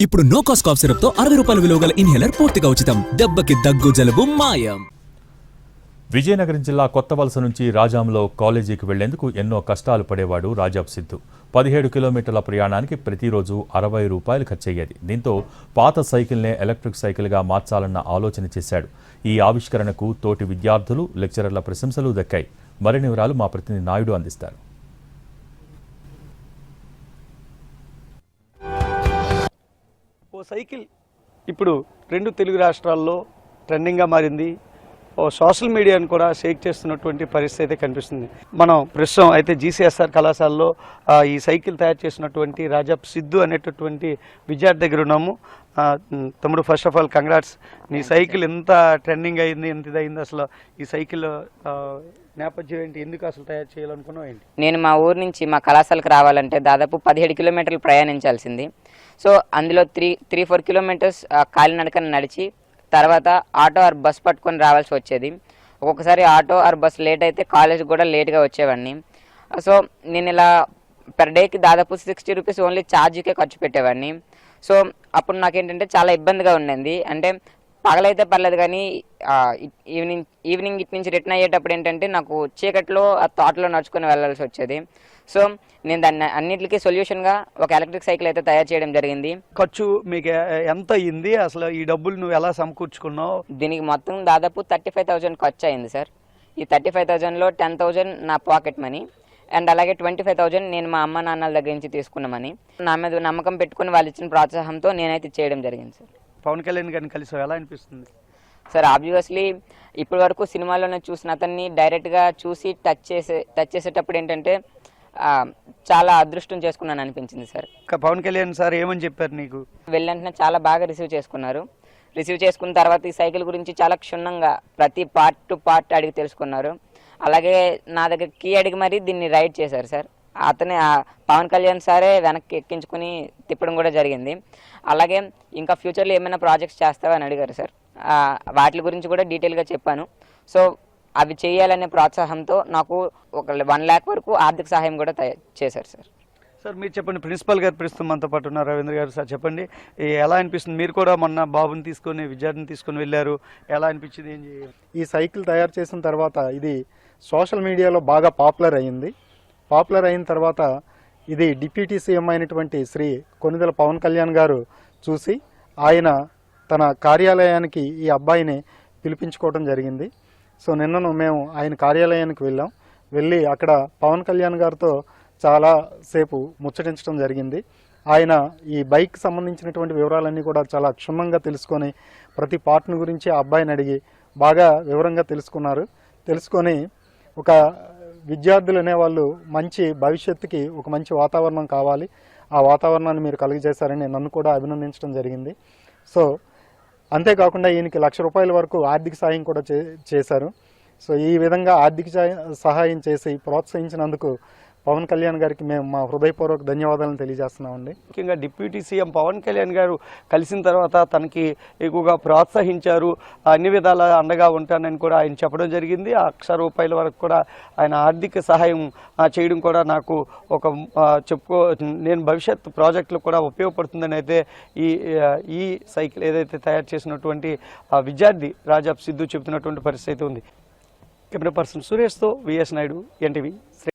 ఇప్పుడు no cost cough syrup తో 60 రూపాయల విలువ గల ఇన్హేలర్ పూర్తిగా ఉచితం. దెబ్బకి దగ్గు జలుబు మాయం. విజయనగరం జిల్లా కొత్తవలస నుంచి రాజాంలో కాలేజీకి వెళ్లేందుకు ఎన్నో కష్టాలు పడేవాడు రాజాబ్ సిద్ధు. 17 కిలోమీటర్ల ప్రయాణానికి ప్రతిరోజు 60 రూపాయలు ఖర్చయ్యేది. దీంతో పాత సైకిల్నే ఎలక్ట్రిక్ సైకిల్గా మార్చాలన్న ఆలోచన చేశాడు. ఈ ఆవిష్కరణకు తోటి విద్యార్థులు, లెక్చరర్ల ప్రశంసలు దక్కాయి. మరిన్ని వివరాలు మా ప్రతినిధి నాయుడు అందిస్తారు. ఓ సైకిల్ ఇప్పుడు 2 తెలుగు రాష్ట్రాల్లో ట్రెండింగ్గా మారింది. ఓ సోషల్ మీడియాను కూడా షేక్ చేస్తున్నటువంటి పరిస్థితి అయితే కనిపిస్తుంది. మనం ప్రస్తుతం అయితే జీసీఎస్ఆర్ కళాశాలలో ఈ సైకిల్ తయారు చేసినటువంటి రాజాబ్ సిద్ధు అనేటటువంటి విద్యార్థి దగ్గర ఉన్నాము. తమ్ముడు, ఫస్ట్ ఆఫ్ ఆల్ కంగ్రాట్స్. నీ సైకిల్ ఎంత ట్రెండింగ్ అయింది, ఎంత ఇదైంది, అసలు ఈ సైకిల్ నేపథ్యం ఏంటి, ఎందుకు అసలు తయారు చేయాలనుకున్నావు ఏంటి? నేను మా ఊరు నుంచి మా కళాశాలకు రావాలంటే దాదాపు 17 కిలోమీటర్లు ప్రయాణించాల్సింది. సో అందులో 3-4 కిలోమీటర్స్ కాలినడకన నడిచి తర్వాత ఆటో ఆర్ బస్ పట్టుకొని రావాల్సి వచ్చేది. ఒక్కొక్కసారి ఆటో ఆర్ బస్ లేట్ అయితే కాలేజ్ కూడా లేట్గా వచ్చేవాడిని. సో నేను ఇలా పర్ డేకి దాదాపు 60 రూపీస్ ఓన్లీ ఛార్జీకే ఖర్చు పెట్టేవాడిని. సో అప్పుడు నాకేంటంటే చాలా ఇబ్బందిగా ఉండేది. అంటే పగలైతే పర్లేదు, కానీ ఈవినింగ్ ఇటు నుంచి రిటర్న్ అయ్యేటప్పుడు ఏంటంటే నాకు చీకట్లో ఆ తోటలో నడుచుకొని వెళ్ళాల్సి వచ్చేది. సో నేను దాన్ని అన్నింటికి సొల్యూషన్గా ఒక ఎలక్ట్రిక్ సైకిల్ అయితే తయారు చేయడం జరిగింది. ఖర్చు మీకు ఎంత అయ్యింది, అసలు ఈ డబ్బులు నువ్వు ఎలా సమకూర్చుకున్నావు? దీనికి మొత్తం దాదాపు 35,000 ఖర్చు అయింది సార్. ఈ 35,000లో 10,000 నా పాకెట్ మనీ అండ్ అలాగే 25,000 నేను మా అమ్మ నాన్నల దగ్గర నుంచి తీసుకున్న మనీ. నా మీద నమ్మకం పెట్టుకుని వాళ్ళు ఇచ్చిన ప్రోత్సాహంతో నేనైతే చేయడం జరిగింది సార్. పవన్ కళ్యాణ్ గారిని కలిసి ఎలా అనిపిస్తుంది సార్? ఆబ్వియస్లీ ఇప్పటి వరకు సినిమాలోనే చూసిన అతన్ని డైరెక్ట్గా చూసి టచ్ చేసేటప్పుడు ఏంటంటే చాలా అదృష్టం చేసుకున్నాను అనిపించింది సార్. పవన్ కళ్యాణ్ సార్ ఏమని చెప్పారు నీకు? వెళ్ళంటనే చాలా బాగా రిసీవ్ చేసుకున్నారు. రిసీవ్ చేసుకున్న తర్వాత ఈ సైకిల్ గురించి చాలా క్షుణ్ణంగా ప్రతి పార్ట్ టు పార్ట్ అడిగి తెలుసుకున్నారు. అలాగే నా దగ్గర కీ అడిగి మరీ దీన్ని రైడ్ చేశారు సార్. అతనే పవన్ కళ్యాణ్ సారే వెనక్కి ఎక్కించుకుని తిప్పడం కూడా జరిగింది. అలాగే ఇంకా ఫ్యూచర్లో ఏమైనా ప్రాజెక్ట్స్ చేస్తావా అని అడిగారు సార్. వాటి గురించి కూడా డీటెయిల్గా చెప్పాను. సో అవి చేయాలనే ప్రోత్సాహంతో నాకు ఒక 1 lakh వరకు ఆర్థిక సహాయం కూడా చేశారు సార్. సార్ మీరు చెప్పండి, ప్రిన్సిపల్ గారు ప్రస్తుతం మనతో పాటు ఉన్నారు, రవీంద్ర గారు. సార్ చెప్పండి, ఎలా అనిపిస్తుంది? మీరు కూడా మొన్న బాబుని తీసుకొని విద్యార్థిని తీసుకొని వెళ్ళారు, ఎలా అనిపించింది? ఏం చేయాలి? ఈ సైకిల్ తయారు చేసిన తర్వాత ఇది సోషల్ మీడియాలో బాగా పాపులర్ అయ్యింది. పాపులర్ అయిన తర్వాత ఇది డిప్యూటీ సీఎం అయినటువంటి శ్రీ కొనిదెల పవన్ కళ్యాణ్ గారు చూసి ఆయన తన కార్యాలయానికి ఈ అబ్బాయిని పిలిపించుకోవడం జరిగింది. సో నిన్నను మేము ఆయన కార్యాలయానికి వెళ్ళి అక్కడ పవన్ కళ్యాణ్ గారితో చాలా సేపు ముచ్చటించడం జరిగింది. ఆయన ఈ బైక్ సంబంధించినటువంటి వివరాలన్నీ కూడా చాలా క్షుణ్ణంగా తెలుసుకొని ప్రతి పార్ట్ని గురించి ఆ అబ్బాయిని అడిగి బాగా వివరంగా తెలుసుకొని ఒక విద్యార్థులు అనేవాళ్ళు మంచి భవిష్యత్తుకి ఒక మంచి వాతావరణం కావాలి, ఆ వాతావరణాన్ని మీరు కలిగజేశారని నన్ను కూడా అభినందించడం జరిగింది. సో అంతేకాకుండా ఈయనకి 1,00,000 రూపాయల వరకు ఆర్థిక సహాయం కూడా చేశారు. సో ఈ విధంగా ఆర్థిక సహాయం చేసి ప్రోత్సహించినందుకు పవన్ కళ్యాణ్ గారికి మేము మా హృదయపూర్వక ధన్యవాదాలను తెలియజేస్తున్నామండి. ముఖ్యంగా డిప్యూటీ సీఎం పవన్ కళ్యాణ్ గారు కలిసిన తర్వాత తనకి ఎక్కువగా ప్రోత్సహించారు, అన్ని విధాల అండగా ఉంటానని కూడా ఆయన చెప్పడం జరిగింది. 1,00,000 రూపాయల వరకు కూడా ఆయన ఆర్థిక సహాయం చేయడం కూడా నాకు ఒక నేను భవిష్యత్ ప్రాజెక్టులు కూడా ఉపయోగపడుతుందని అయితే ఈ సైకిల్ ఏదైతే తయారు చేసినటువంటి విద్యార్థి రాజాబ్ సిద్ధు చెబుతున్నటువంటి పరిస్థితి ఉంది. కెమెరా పర్సన్ సురేష్తో విఎస్ నాయుడు, ఎన్టీవీ.